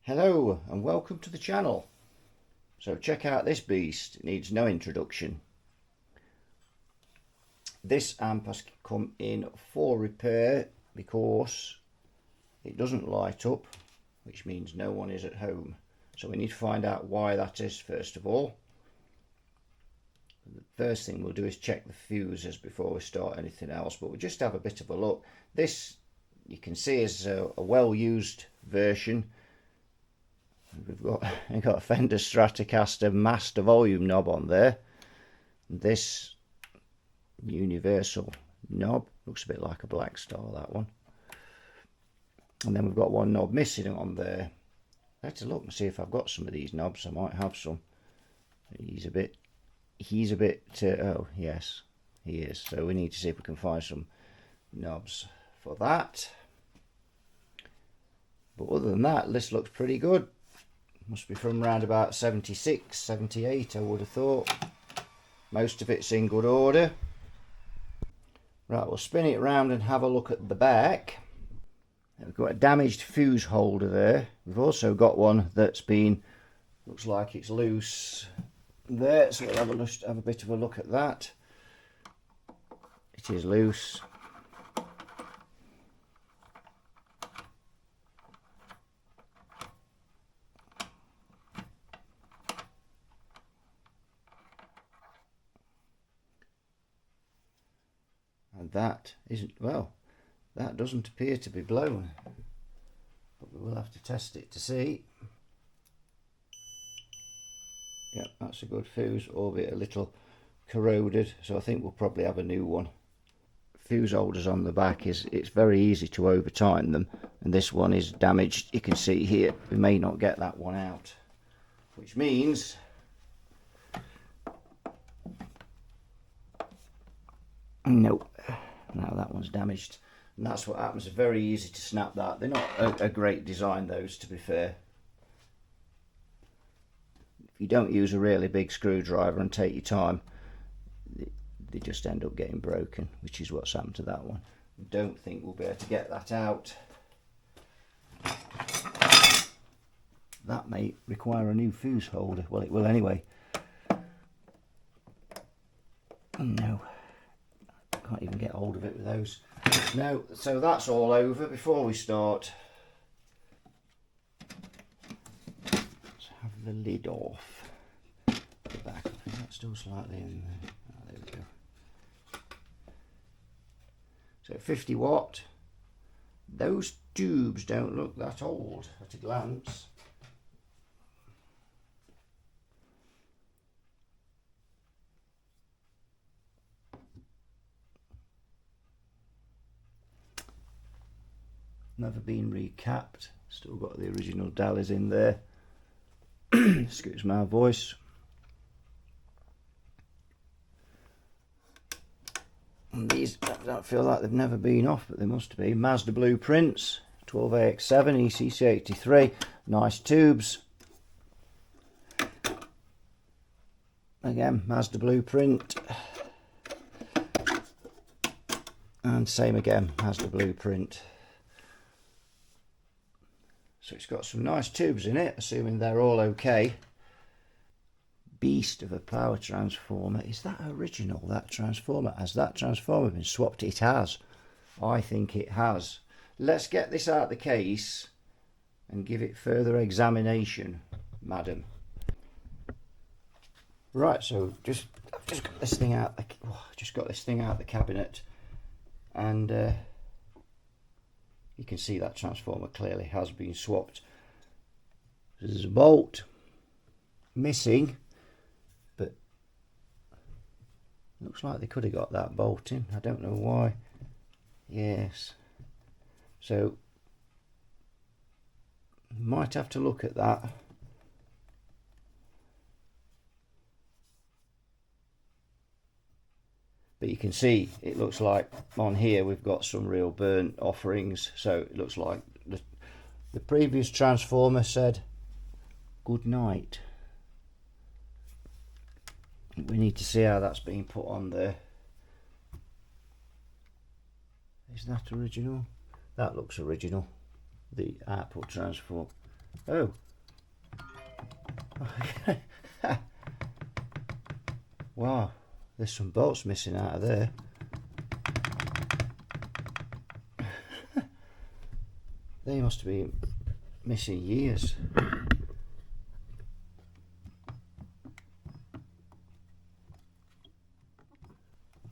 Hello and welcome to the channel. So check out this beast, it needs no introduction. This amp has come in for repair because it doesn't light up, which means no one is at home. So we need to find out why that is first of all. The first thing we'll do is check the fuses before we start anything else, but we'll just have a bit of a look. This you can see is a well-used version. We've got a Fender Stratocaster master volume knob on there. This universal knob looks a bit like a Black Star, that one. And then we've got one knob missing on there. Let's look and see if I've got some of these knobs. I might have some. He's a bit oh yes, he is. So we need to see if we can find some knobs for that. But other than that, this looks pretty good. Must be from around about 76, 78, I would have thought. Most of it's in good order. Right, we'll spin it round and have a look at the back. We've got a damaged fuse holder there. We've also got one that's been, looks like it's loose there, so we'll have a bit of a look at that. It is loose. And that isn't, well, that doesn't appear to be blown, but we will have to test it to see. Yep, that's a good fuse, albeit a little corroded, so I think we'll probably have a new one. Fuse holders on the back, it's very easy to over tighten them, and this one is damaged. You can see here we may not get that one out, which means nope, now that one's damaged, and that's what happens. It's very easy to snap that. They're not a great design, those, to be fair. If you don't use a really big screwdriver and take your time, they just end up getting broken, which is what's happened to that one. I don't think we'll be able to get that out. That may require a new fuse holder. Well, it will anyway. No, can't even get hold of it with those. No, so that's all over. Before we start, let's have the lid off the back. I think that's still slightly in there. Oh, there we go. So 50 watt. Those tubes don't look that old at a glance. Never been recapped. Still got the original dallies in there. Excuse my voice. And these, I don't feel like they've never been off, but they must be. Mazda blueprints, 12AX7, ECC83, nice tubes. Again, Mazda blueprint. And same again, Mazda blueprint. So it's got some nice tubes in it, assuming they're all okay. Beast of a power transformer. Is that original, that transformer? Has that transformer been swapped? It has. I think it has. Let's get this out of the case and give it further examination, madam. Right, so I've just got this thing out. Just got this thing out of the cabinet, and you can see that transformer clearly has been swapped. There's a bolt missing, but looks like they could have got that bolt in. I don't know why. Yes, so might have to look at that. But you can see it looks like on here we've got some real burnt offerings. So it looks like the previous transformer said good night. We need to see how that's being put on there. Is that original? That looks original. The output transform. Oh. Wow, there's some bolts missing out of there. They must be missing years.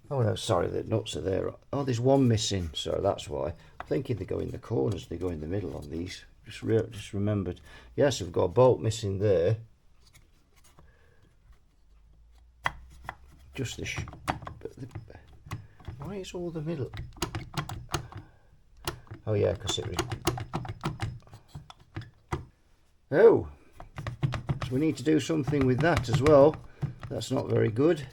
Oh no, sorry, the nuts are there. Oh, there's one missing, so that's why. I'm thinking they go in the corners, they go in the middle on these. Just remembered. Yes, we've got a bolt missing there. Just the why is all the middle? Oh yeah, because it was. Oh, so we need to do something with that as well. That's not very good.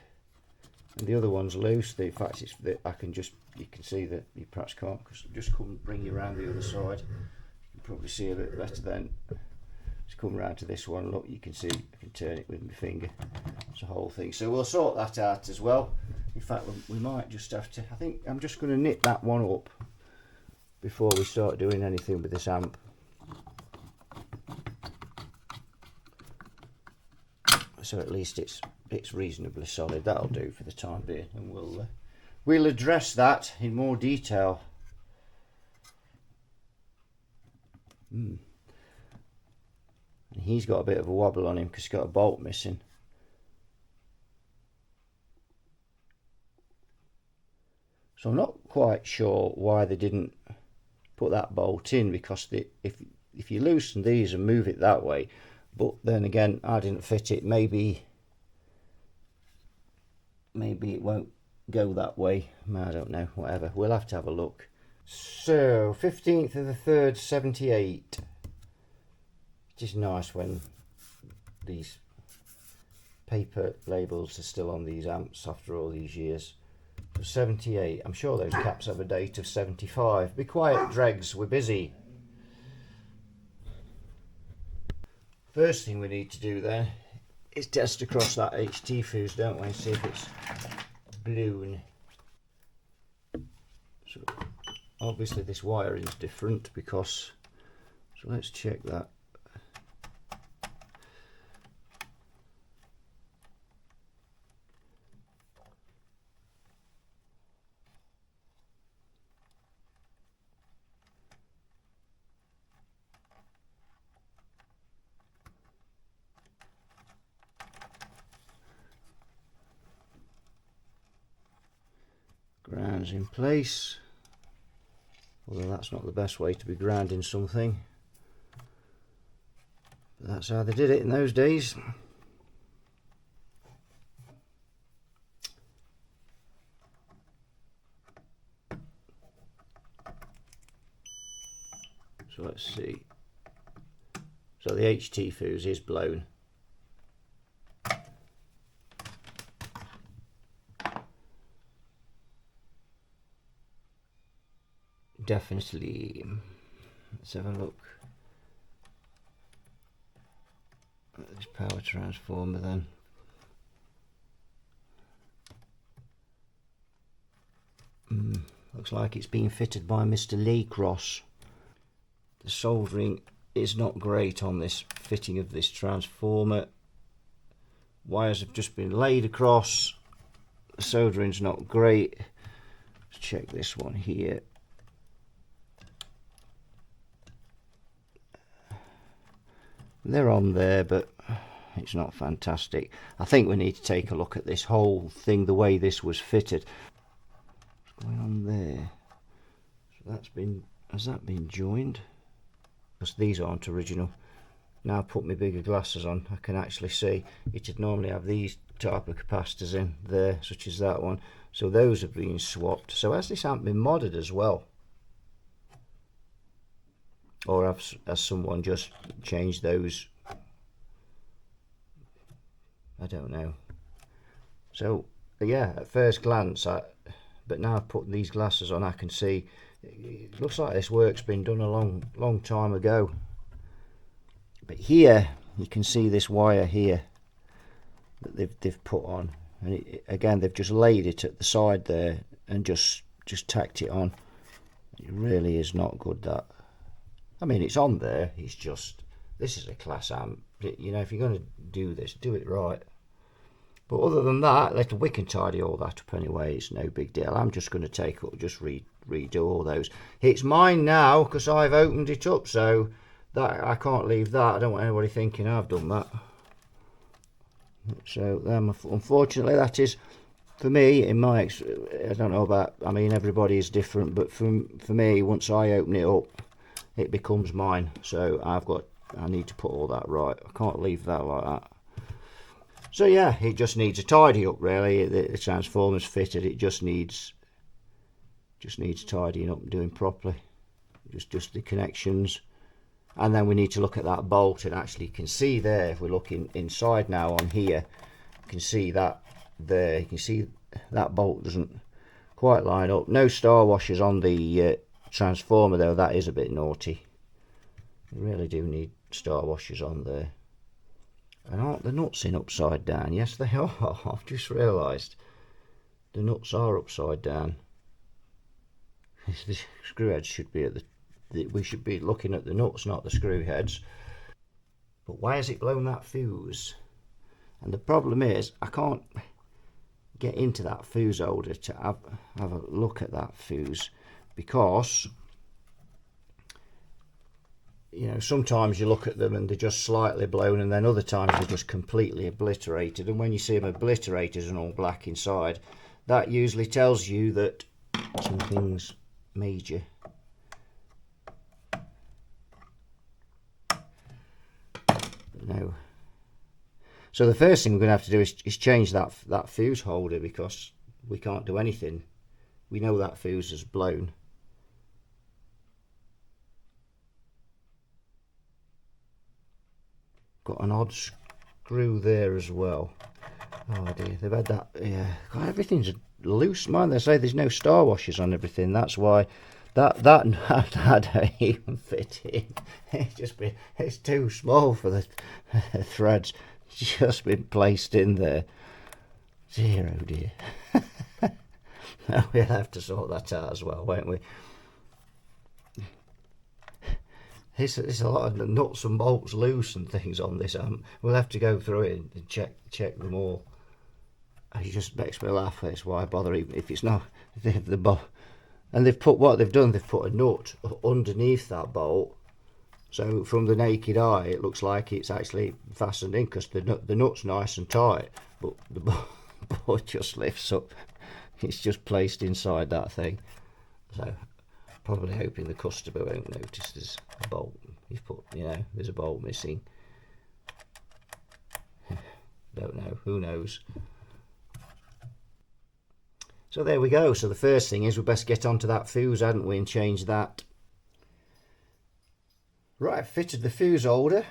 And the other one's loose. In fact, it's that I can just, you can see that you perhaps can't, because just come bring you around the other side. You can probably see a bit better then. Just come round to this one. Look, you can see I can turn it with my finger. It's a whole thing. So we'll sort that out as well. In fact, we might just have to. I think I'm just going to knit that one up before we start doing anything with this amp. So at least it's reasonably solid. That'll do for the time being, and we'll address that in more detail. And he's got a bit of a wobble on him because he's got a bolt missing. So I'm not quite sure why they didn't put that bolt in, because if you loosen these and move it that way, but then again I didn't fit it, maybe it won't go that way. I don't know, whatever, we'll have to have a look. So 15th of the 3rd 78. It is nice when these paper labels are still on these amps after all these years. 78. I'm sure those caps have a date of 75. Be quiet, dregs, we're busy. First thing we need to do then is test across that HT fuse, don't we, and see if it's blown. So obviously this wiring is different because, so let's check that. Grounds in place, although that's not the best way to be grounding something, but that's how they did it in those days. So let's see. So the HT fuse is blown. Definitely. Let's have a look at this power transformer then. Looks like it's been fitted by Mr. Lee Cross. The soldering is not great on this fitting of this transformer. Wires have just been laid across. The soldering's not great. Let's check this one here. They're on there, but it's not fantastic. I think we need to take a look at this whole thing, the way this was fitted. What's going on there? So that's been, has that been joined? Because these aren't original. Now I put my bigger glasses on, I can actually see it'd normally have these type of capacitors in there, such as that one. So those have been swapped. So has this amp been modded as well? Or has someone just changed those? I don't know. So yeah, at first glance, but now I've put these glasses on, I can see it looks like this work's been done a long time ago. But here you can see this wire here that they've put on, and again they've just laid it at the side there and just tacked it on. It really is not good, that. I mean, it's on there, it's just this is a class amp. You know, if you're going to do this, do it right. But other than that, we can tidy all that up anyway. It's no big deal. I'm just going to take up, just redo all those. It's mine now because I've opened it up, so that I can't leave that. I don't want anybody thinking I've done that. So unfortunately, that is for me. In my, I don't know about. I mean, everybody is different, but for me, once I open it up, it becomes mine. So I need to put all that right. I can't leave that like that. So yeah, it just needs a tidy up really. The transformer's fitted, it just needs tidying up and doing properly. Just the connections. And then we need to look at that bolt, and actually you can see there, if we're looking inside now on here, you can see that there, you can see that bolt doesn't quite line up. No star washers on the transformer though, that is a bit naughty. You really do need star washers on there. And aren't the nuts in upside down? Yes, they are. I've just realised the nuts are upside down. The screw heads should be at we should be looking at the nuts, not the screw heads. But why has it blown that fuse? And the problem is, I can't get into that fuse holder to have a look at that fuse, because you know, sometimes you look at them and they're just slightly blown, and then other times they're just completely obliterated. And when you see them obliterated and all black inside, that usually tells you that something's major. No. So the first thing we're going to have to do is change that fuse holder, because we can't do anything. We know that fuse is blown. Got an odd screw there as well. Oh dear, they've had that. Yeah, God, everything's loose, man. They say there's no star washers on everything. That's why that don't even fit in. It's too small for the threads. It's just been placed in there. Dear, oh dear. We'll have to sort that out as well, won't we? There's a lot of nuts and bolts loose and things on this. We'll have to go through it and check them all. It just makes me laugh. That's why I bother, even if it's not and they've put what they've done. They've put a nut underneath that bolt, so from the naked eye it looks like it's actually fastened in, because the nut's nice and tight, but the bolt just lifts up. It's just placed inside that thing. So probably hoping the customer won't notice there's a bolt. He's put, you know, there's a bolt missing. Don't know, who knows. So there we go. So the first thing is we best get onto that fuse, hadn't we, and change that. Right, I've fitted the fuse holder,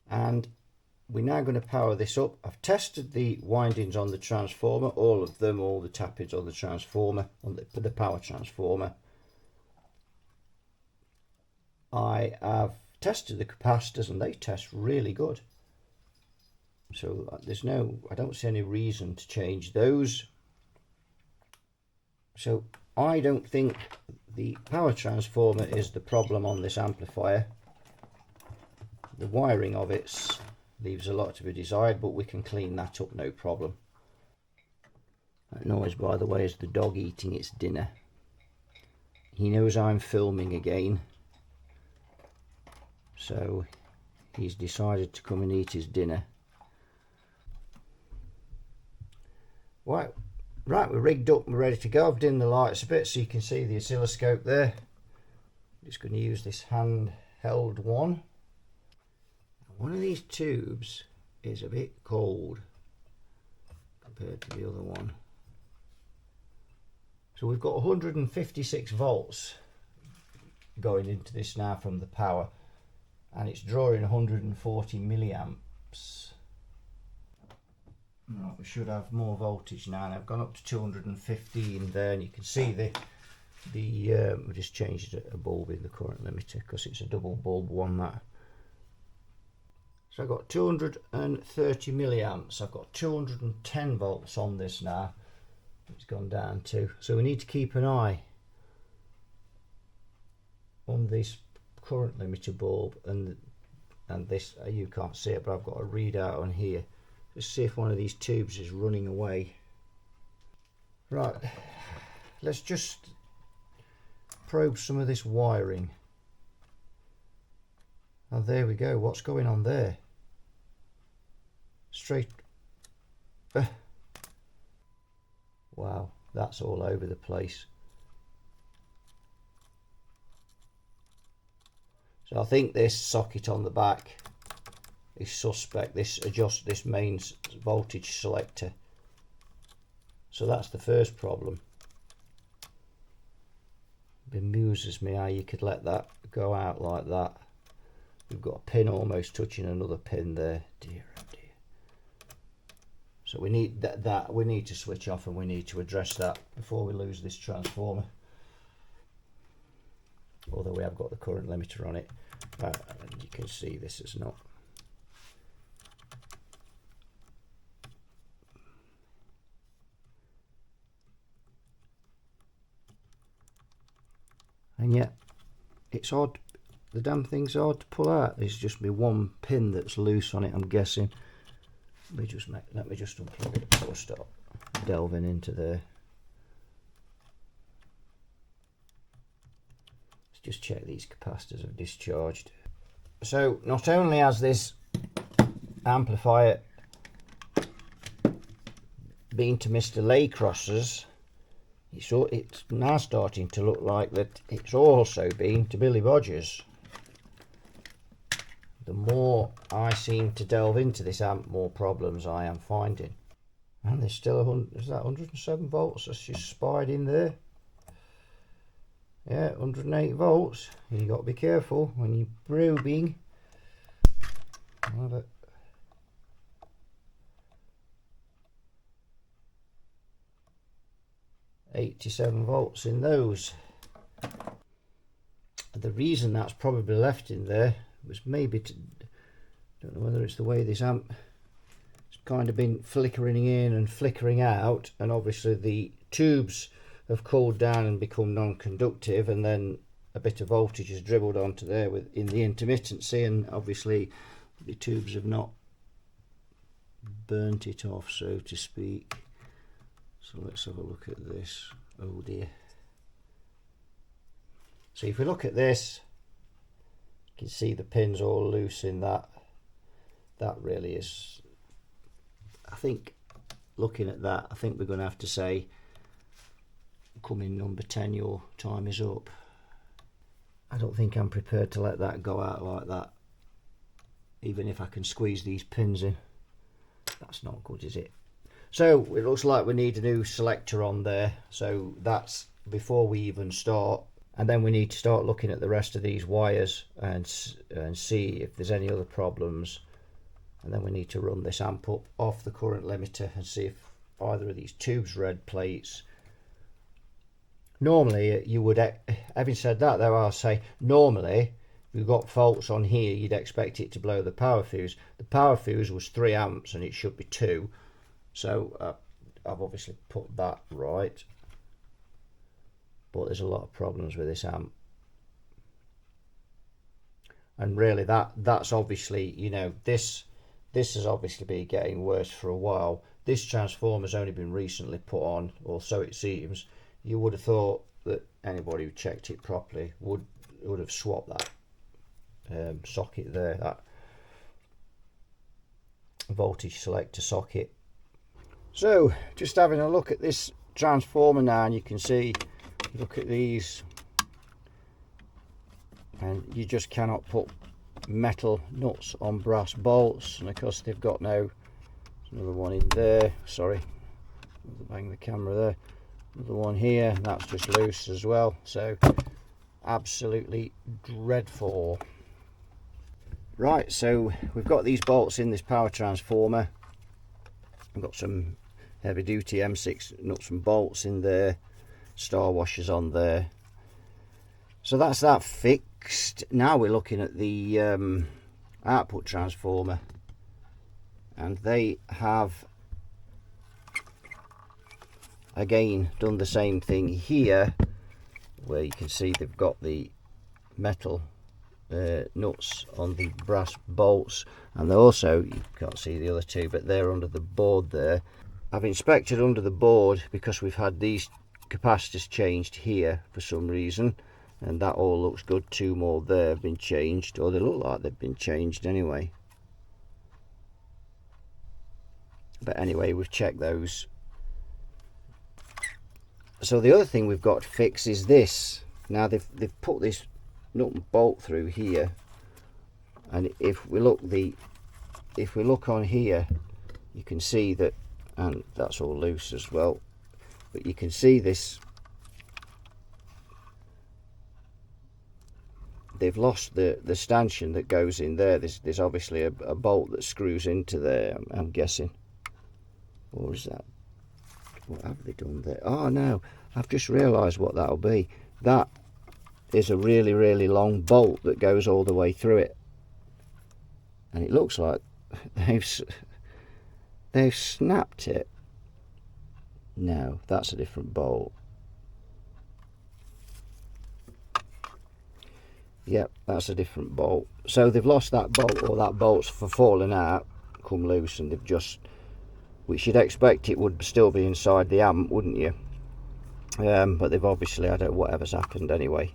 and we're now going to power this up. I've tested the windings on the transformer, all of them, all the tappets on the transformer, on the power transformer. I have tested the capacitors, and they test really good. So I don't see any reason to change those. So I don't think the power transformer is the problem on this amplifier. The wiring of it leaves a lot to be desired, but we can clean that up, no problem. That noise, by the way, is the dog eating its dinner. He knows I'm filming again, so he's decided to come and eat his dinner. Right, we're rigged up and we're ready to go. I've dimmed the lights a bit so you can see the oscilloscope there. Just going to use this handheld one. One of these tubes is a bit cold compared to the other one. So we've got 156 volts going into this now from the power, and it's drawing 140 milliamps. Right, we should have more voltage now, and I've gone up to 215 there, and you can see we just changed a bulb in the current limiter because it's a double bulb one that. So I've got 230 milliamps. I've got 210 volts on this now. It's gone down to. So we need to keep an eye on this current limiter bulb and this, you can't see it, but I've got a readout on here. Let's see if one of these tubes is running away. Right, let's just probe some of this wiring. Oh, there we go. What's going on there? Straight. Wow, that's all over the place. So I think this socket on the back is suspect. This main voltage selector. So that's the first problem. It bemuses me how you could let that go out like that. We've got a pin almost touching another pin there. Dear oh dear. So we need that we need to switch off, and we need to address that before we lose this transformer. Although we have got the current limiter on it. You can see this is not. And yet it's odd, the damn thing's hard to pull out. There's just me one pin that's loose on it, I'm guessing. Let me just unplug it before I start delving into there. Let's just check these capacitors have discharged. So not only has this amplifier been to Mr. Laycross's, it's now starting to look like that it's also been to Billy Bodge's. The more I seem to delve into this amp, more problems I am finding. And there's still 107 volts that's just spied in there. Yeah, 108 volts. You got to be careful when you're probing. 87 volts in those. The reason that's probably left in there was maybe don't know whether it's the way this amp has kind of been flickering in and flickering out, and obviously the tubes have cooled down and become non-conductive, and then a bit of voltage is dribbled onto there in the intermittency, and obviously the tubes have not burnt it off, so to speak. So let's have a look at this. Oh dear. So if we look at this, you can see the pins all loose in that. That really is, I think, looking at that, I think we're going to have to say, coming number 10, your time is up. I don't think I'm prepared to let that go out like that, even if I can squeeze these pins in. That's not good, is it? So it looks like we need a new selector on there, so that's before we even start. And then we need to start looking at the rest of these wires and see if there's any other problems. And then we need to run this amp up off the current limiter and see if either of these tubes red plates. Normally you would, having said that though, I'll say normally if you've got faults on here, you'd expect it to blow the power fuse. The power fuse was 3 amps and it should be 2. So I've obviously put that right, but there's a lot of problems with this amp, and really that's obviously, you know, this has obviously been getting worse for a while. This transformer's only been recently put on, or so it seems. You would have thought that anybody who checked it properly would have swapped that socket there, that voltage selector socket. So just having a look at this transformer now, and you can see, look at these, and you just cannot put metal nuts on brass bolts, and of course they've got no, another one in there, sorry, bang the camera there, another one here, and that's just loose as well, so absolutely dreadful. Right, so we've got these bolts in this power transformer. I've got some heavy duty M6 nuts and bolts in there, star washers on there. So that's that fixed. Now we're looking at the output transformer, and they have again done the same thing here, where you can see they've got the metal nuts on the brass bolts, and also, you can't see the other two, but they're under the board there. I've inspected under the board because we've had these capacitors changed here for some reason, and that all looks good. Two more there have been changed, or they look like they've been changed anyway. But anyway, we've checked those. So the other thing we've got to fix is this. Now they've put this nut and bolt through here, and if we look on here, you can see that, and that's all loose as well, but you can see this, they've lost the stanchion that goes in there. There's obviously a bolt that screws into there, I'm guessing. Or is that, what have they done there? Oh no, I've just realised what that'll be. That is a really, really long bolt that goes all the way through it, and it looks like they've snapped it. No, that's a different bolt. Yep, that's a different bolt. So they've lost that bolt, or that bolt's for falling out, come loose, and they've just, which you'd expect it would still be inside the amp, wouldn't you? But they've obviously, I don't know, whatever's happened anyway.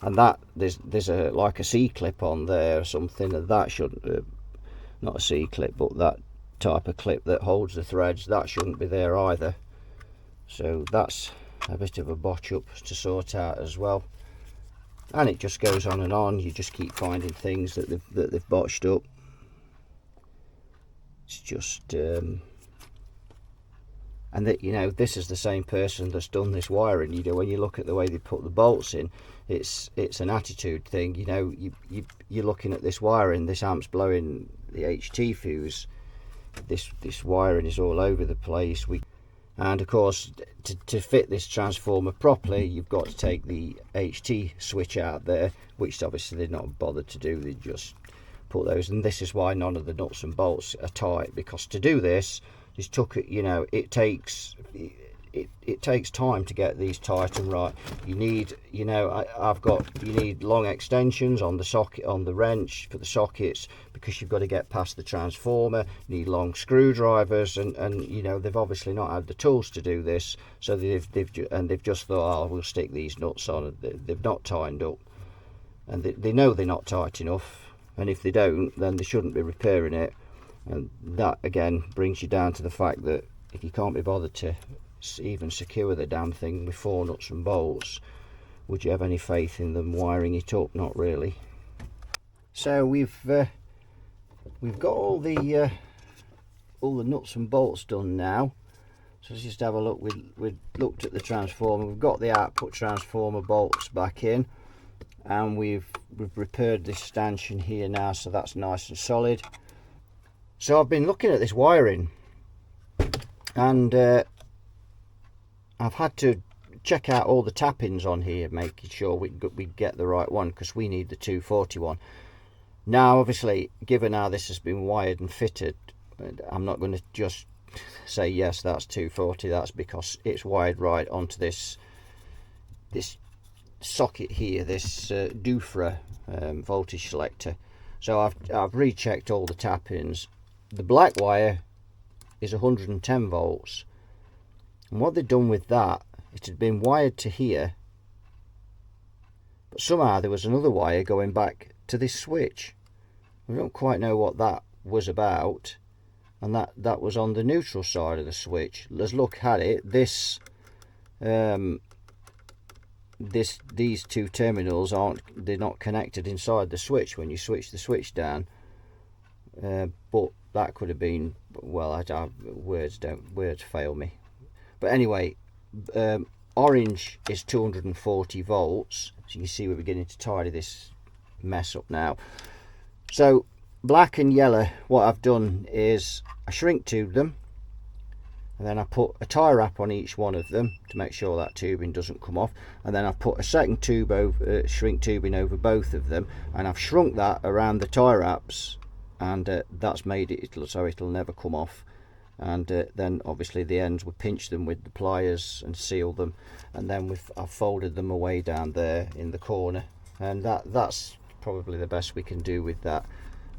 And that there's a like a C-clip on there or something, and that shouldn't, not a C-clip, but that type of clip that holds the threads, that shouldn't be there either. So that's a bit of a botch up to sort out as well. And it just goes on and on. You just keep finding things that they've botched up. It's just and that, you know, this is the same person that's done this wiring. You know, when you look at the way they put the bolts in, it's an attitude thing. You know, you're looking at this wiring, this amp's blowing the HT fuse, this wiring is all over the place. And of course, to fit this transformer properly, you've got to take the HT switch out there, which obviously they're not bothered to do. They just put those, and this is why none of the nuts and bolts are tight, because to do this, it took, you know, it takes time to get these tight and right. You need, you know, you need long extensions on the socket, on the wrench for the sockets, because you've got to get past the transformer. You need long screwdrivers, and you know, they've obviously not had the tools to do this, so they've just thought, oh, we'll stick these nuts on. They've not tightened up, and they know they're not tight enough, and if they don't, then they shouldn't be repairing it. And that again brings you down to the fact that if you can't be bothered to even secure the damn thing with 4 nuts and bolts, would you have any faith in them wiring it up? Not really. So we've got all the nuts and bolts done now. So let's just have a look. We looked at the transformer. We've got the output transformer bolts back in, and we've repaired this stanchion here now, so that's nice and solid. So I've been looking at this wiring, and I've had to check out all the tap-ins on here, making sure we get the right one, because we need the 241. Now obviously, given how this has been wired and fitted, I'm not going to just say yes, that's 240. That's because it's wired right onto this socket here, this Dufra voltage selector. So I've rechecked all the tap-ins. The black wire is 110 volts, and what they've done with that, it had been wired to here, but somehow there was another wire going back to this switch. We don't quite know what that was about, and that was on the neutral side of the switch. Let's look at it. These two terminals they're not connected inside the switch when you switch the switch down, but that could have been, well, words fail me. But anyway, orange is 240 volts, so you can see we're beginning to tidy this mess up now. So black and yellow, what I've done is I shrink tube them, and then I put a tie wrap on each one of them to make sure that tubing doesn't come off, and then I've put a second tube over, shrink tubing over both of them, and I've shrunk that around the tie wraps, and that's made it so it'll never come off. And then obviously the ends, we pinch them with the pliers and seal them, and then I've folded them away down there in the corner, and that's probably the best we can do with that.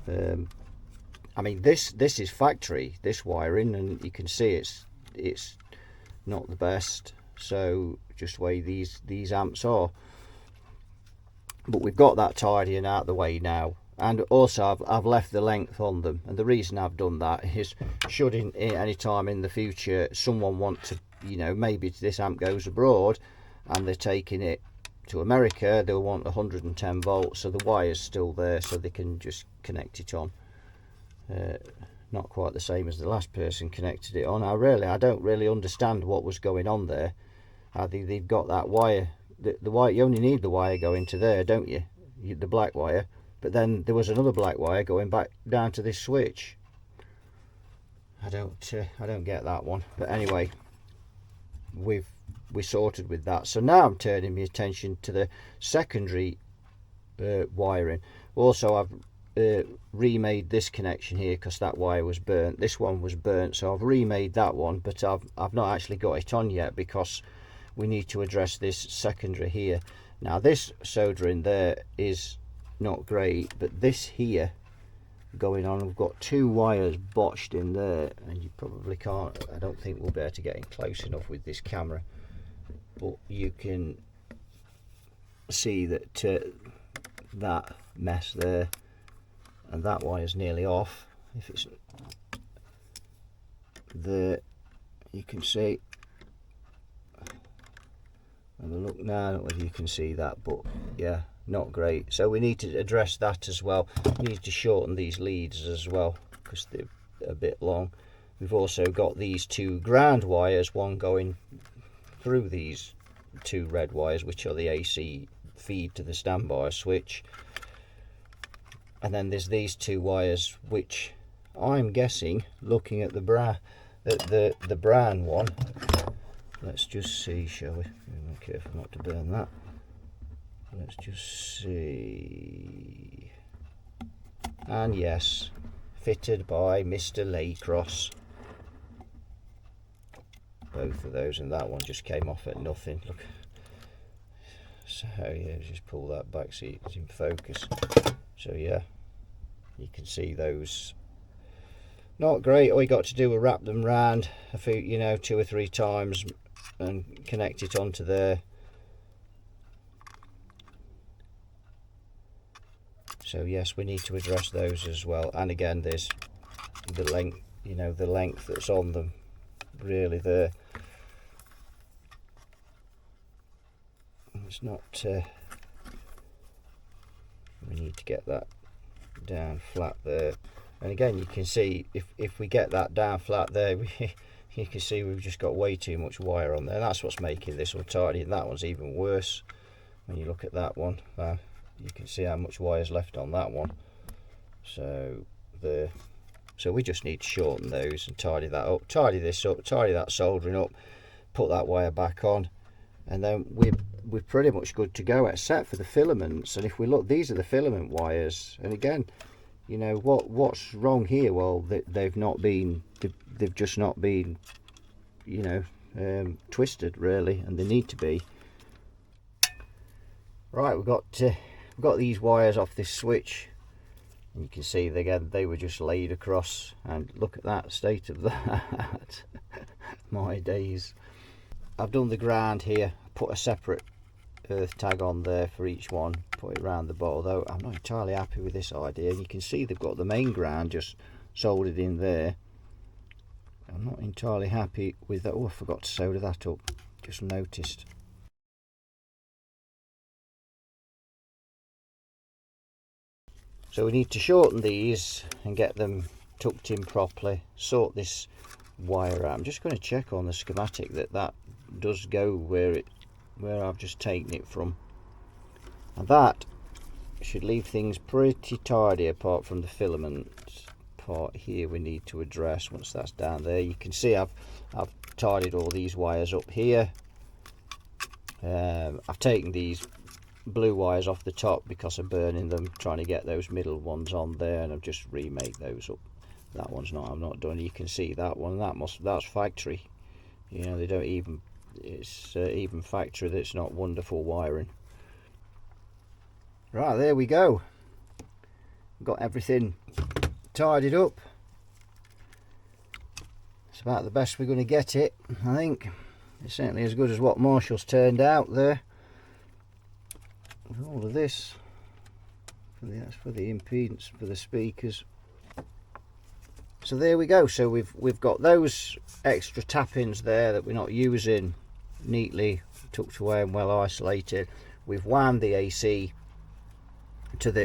I mean, this is factory, this wiring, and you can see it's not the best. So just way these amps are, but we've got that tidying out the way now. And also I've left the length on them, and the reason I've done that is, should in any time in the future someone want to, you know, maybe this amp goes abroad and they're taking it to America, they'll want 110 volts, so the wire's still there, so they can just connect it on. Not quite the same as the last person connected it on. I don't really understand what was going on there. I think they've got that wire, the wire, you only need the wire going to there, don't you? The black wire. But then there was another black wire going back down to this switch. I don't get that one. But anyway, we sorted with that. So now I'm turning my attention to the secondary wiring. Also, I've remade this connection here because that wire was burnt. This one was burnt, so I've remade that one, but I've not actually got it on yet because we need to address this secondary here. Now this soldering there is not great, but this here going on, we've got two wires botched in there, and you probably can't, I don't think we'll be able to get in close enough with this camera, but you can see that that mess there, and that wire's nearly off. If it's there, you can see. Have a look now, I don't know whether you can see that, but yeah, not great. So we need to address that as well. We need to shorten these leads as well because they're a bit long. We've also got these two ground wires, one going through these two red wires, which are the AC feed to the standby switch, and then there's these two wires, which I'm guessing, looking at the brown one, let's just see, shall we? Be careful not to burn that. Let's just see. And yes, fitted by Mr. Laycross. Both of those, and that one just came off at nothing. Look. So yeah, just pull that back so it's in focus. So yeah, you can see those. Not great. All you got to do is wrap them round a few, you know, 2 or 3 times and connect it onto there. So yes, we need to address those as well. And again, there's the length, you know, the length that's on them really there. It's not, we need to get that down flat there. And again, you can see if we get that down flat there, you can see we've just got way too much wire on there. That's what's making this untidy, and that one's even worse. When you look at that one, you can see how much wire's left on that one. So there. So we just need to shorten those and tidy that up, tidy this up, tidy that soldering up, put that wire back on, and then we're pretty much good to go, except for the filaments. And if we look, these are the filament wires, and again, you know, what's wrong here? Well, they've just not been, you know, twisted really, and they need to be. Right, we've got these wires off this switch, and you can see again they were just laid across, and look at that state of that. My days. I've done the ground here, put a separate earth tag on there for each one, put it around the bottle, though I'm not entirely happy with this idea. You can see they've got the main ground just soldered in there. I'm not entirely happy with that. Oh, I forgot to solder that up, just noticed. So we need to shorten these and get them tucked in properly, sort this wire out. I'm just going to check on the schematic that does go where I've just taken it from, and that should leave things pretty tidy, apart from the filament part here we need to address. Once that's down there, you can see I've tidied all these wires up here. I've taken these blue wires off the top because of burning them, trying to get those middle ones on there, and I've just remade those up. That one's not, I'm not done. You can see that one, that's factory, you know, they don't even, it's even factory, that's not wonderful wiring. Right, there we go. got everything tidied up. It's about the best we're going to get it, I think. It's certainly as good as what Marshall's turned out there. All of this, that's for the impedance for the speakers. So there we go. So we've got those extra tap-ins there that we're not using, neatly tucked away and well isolated. We've wound the AC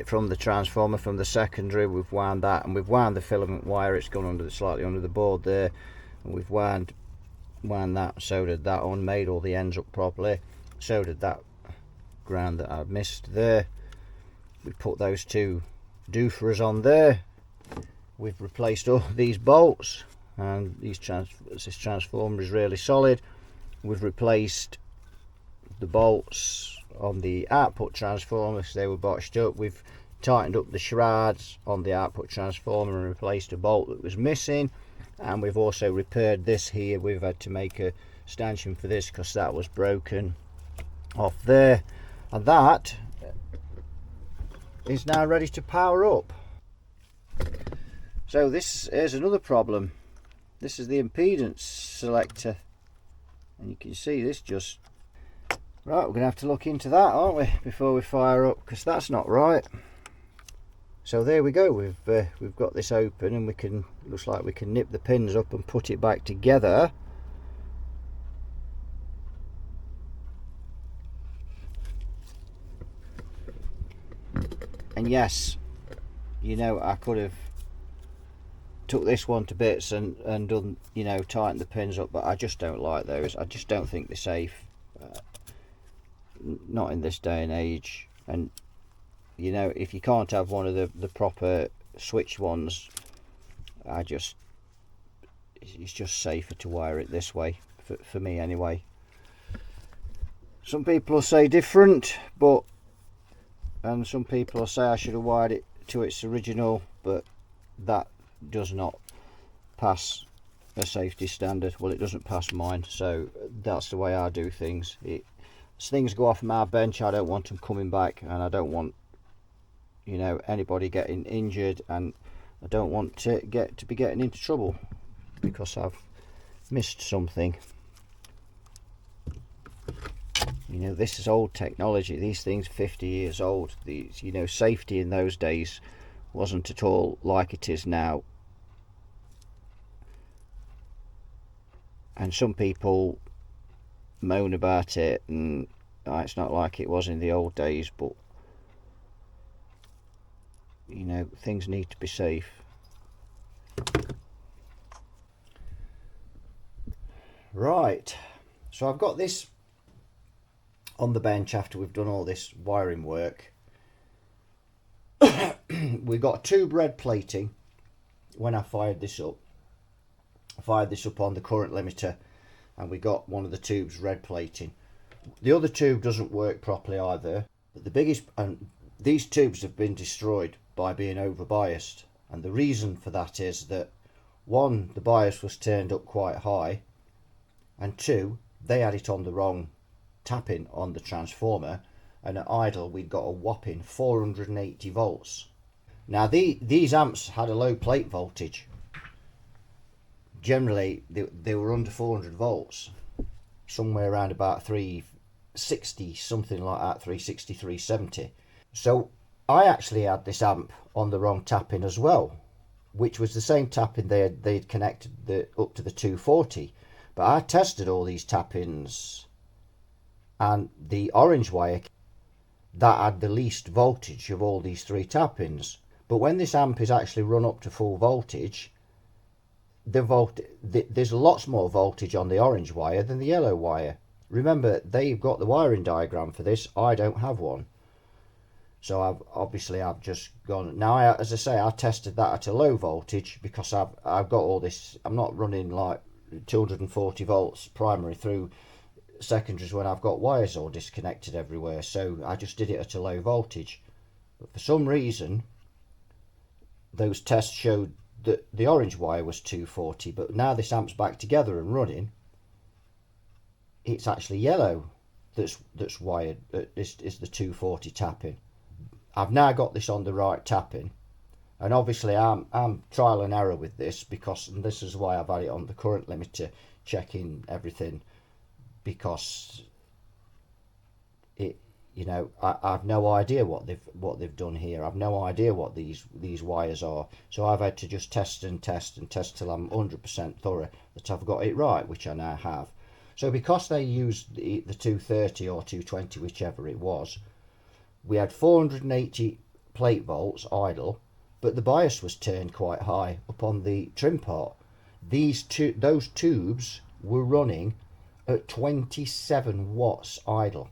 from the transformer, from the secondary. We've wound that, and we've wound the filament wire. It's gone slightly under the board there, and we've wound that, soldered that on, made all the ends up properly, soldered that ground that I've missed there. We put those two doofers on there. We've replaced all these bolts, and this transformer is really solid. We've replaced the bolts on the output transformer because they were botched up. We've tightened up the shrouds on the output transformer and replaced a bolt that was missing, and we've also repaired this here. We've had to make a stanchion for this because that was broken off there, and that is now ready to power up. So this is another problem. This is the impedance selector, and you can see this just right. We're gonna have to look into that, aren't we, before we fire up, because that's not right. So there we go. We've got this open, and looks like we can nip the pins up and put it back together. And yes, you know, I could have took this one to bits and done, you know, tightened the pins up, but I just don't like those. I just don't think they're safe, not in this day and age. And you know, if you can't have one of the proper switch ones, it's just safer to wire it this way, for me anyway. Some people will say different, and some people will say I should have wired it to its original, but that does not pass a safety standard. Well, it doesn't pass mine, so that's the way I do things. As things go off my bench, I don't want them coming back, and I don't want, you know, anybody getting injured, and I don't want to be getting into trouble because I've missed something. You know, this is old technology. These things 50 years old. These, you know, safety in those days wasn't at all like it is now. And some people moan about it, and it's not like it was in the old days, but you know, things need to be safe. Right, so I've got this on the bench after we've done all this wiring work. We got tube red plating. When I fired this up on the current limiter, and we got one of the tubes red plating. The other tube doesn't work properly either, but the biggest, and these tubes have been destroyed by being over biased, and the reason for that is that one, the bias was turned up quite high, and two, they had it on the wrong tapping on the transformer, and at idle we'd got a whopping 480 volts. Now these amps had a low plate voltage. Generally they were under 400 volts, somewhere around about 360, something like that, 360, 370. So I actually had this amp on the wrong tapping as well, which was the same tapping they'd connected up to the 240. But I tested all these tappings, and the orange wire that had the least voltage of all these three tappings. But when this amp is actually run up to full voltage, there's lots more voltage on the orange wire than the yellow wire. Remember, they've got the wiring diagram for this. I don't have one. So I've just gone. Now, as I say, I tested that at a low voltage because I've got all this. I'm not running like 240 volts primary through secondaries when I've got wires all disconnected everywhere. So I just did it at a low voltage. But for some reason, those tests showed that the orange wire was 240. But now this amp's back together and running, it's actually yellow that's wired. Is the 240 tapping. I've now got this on the right tapping, And obviously I'm trial and error with this, because, and this is why I've had it on the current limiter, checking everything, because it, you know, I've no idea what they've done here. I've no idea what these wires are, so I've had to just test and test and test till I'm 100% thorough that I've got it right, which I now have. So because they used the 230 or 220, whichever it was, we had 480 plate volts idle, but the bias was turned quite high up on the trim part. Those tubes were running at 27 watts idle,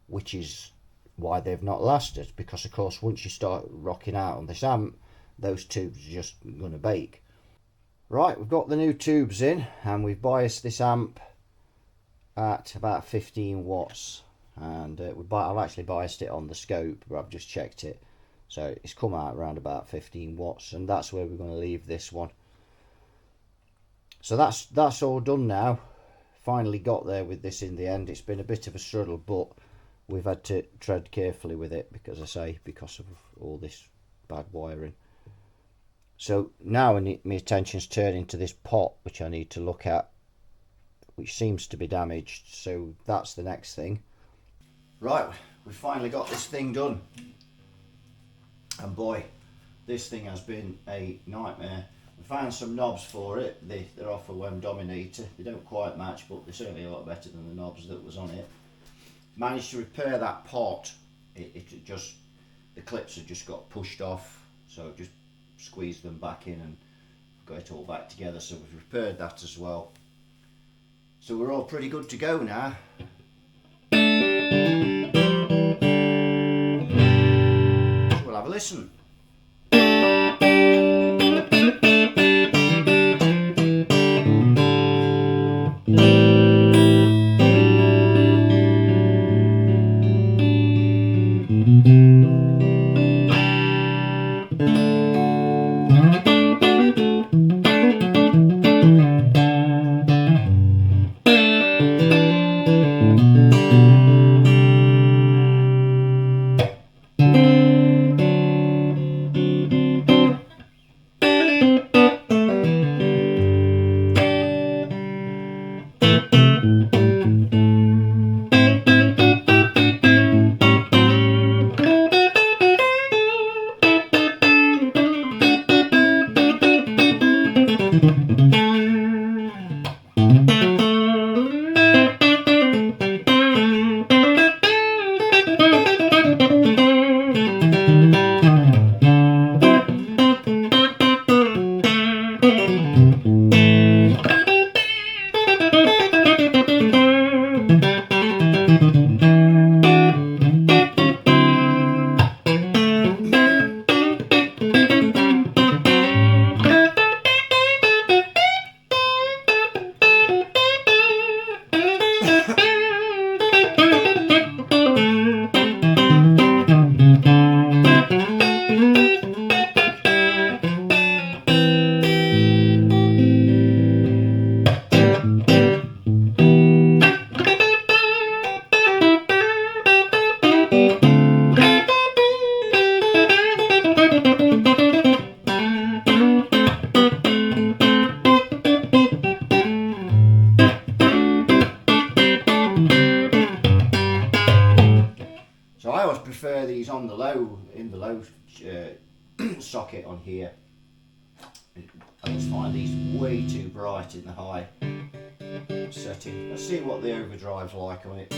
which is why they've not lasted, because of course once you start rocking out on this amp, those tubes are just going to bake. Right, we've got the new tubes in, and we've biased this amp at about 15 watts, and I've actually biased it on the scope, but I've just checked it, so it's come out around about 15 watts, and that's where we're going to leave this one. So that's all done now. Finally got there with this in the end. It's been a bit of a struggle, but we've had to tread carefully with it, because because of all this bad wiring. So now my attention's turning to this pot, which I need to look at, which seems to be damaged, so that's the next thing. Right, we've finally got this thing done, and boy, this thing has been a nightmare. We found some knobs for it. They're off a WEM Dominator. They don't quite match, but they're certainly a lot better than the knobs that was on it. Managed to repair that pot. It just, the clips had just got pushed off, so just squeezed them back in and got it all back together, so we've repaired that as well. So we're all pretty good to go now. So we'll have a listen. Prefer these on the low, in the low socket on here. I just find these way too bright in the high setting. Let's see what the overdrive's like on it.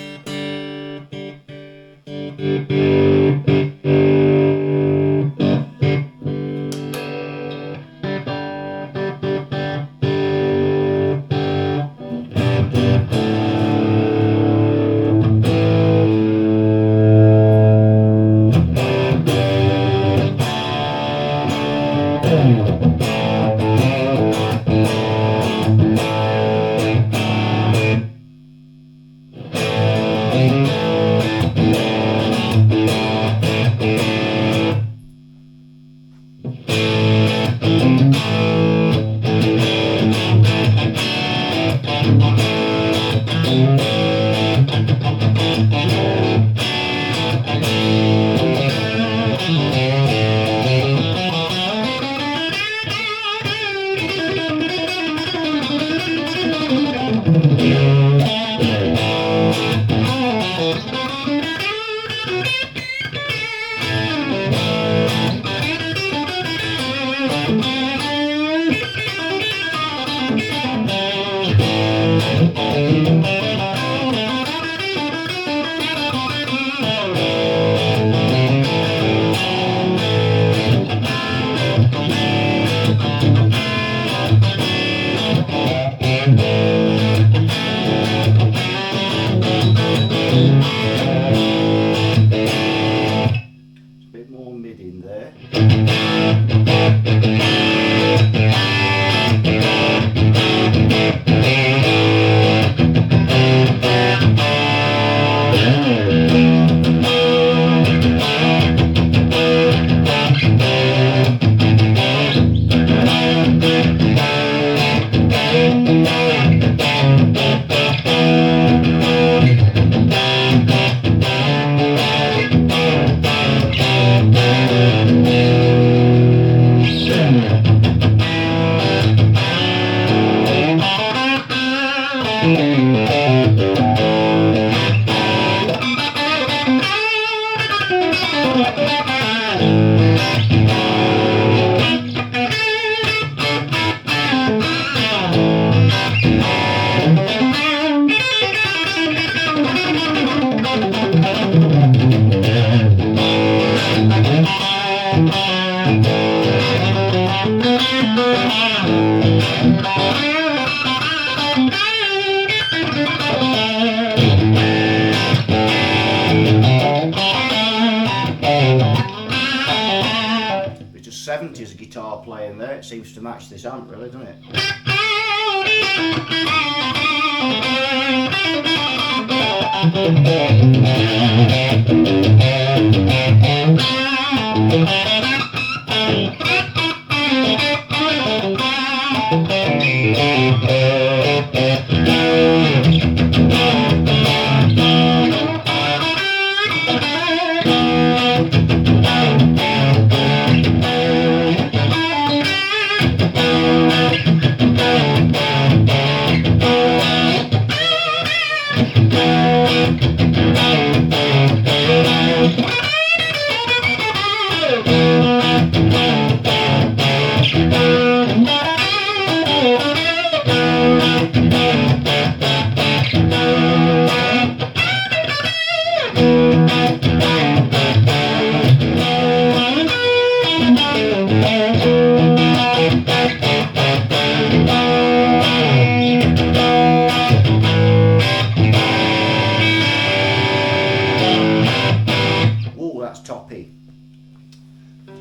Bit of 70s guitar playing there. It seems to match this amp really, doesn't it?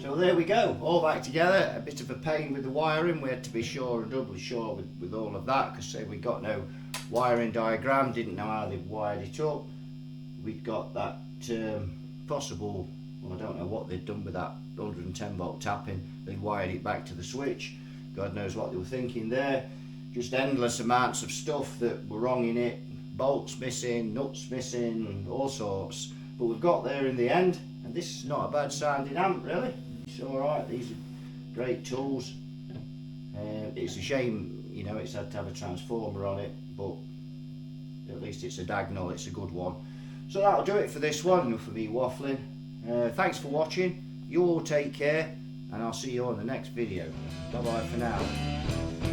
So there we go, all back together. A bit of a pain with the wiring. We had to be sure and doubly sure with all of that, because say we got no wiring diagram, didn't know how they'd wired it up. We'd got that possible, well, I don't know what they'd done with that 110 volt tapping. They wired it back to the switch. God knows what they were thinking there. Just endless amounts of stuff that were wrong in it. Bolts missing, nuts missing, all sorts. But we've got there in the end, and this is not a bad sounding amp really. It's alright, these are great tools. It's a shame, you know, it's had to have a transformer on it, but at least it's a diagnose, it's a good one. So that'll do it for this one, enough of me waffling. Thanks for watching, you all take care, and I'll see you on the next video. Bye bye for now.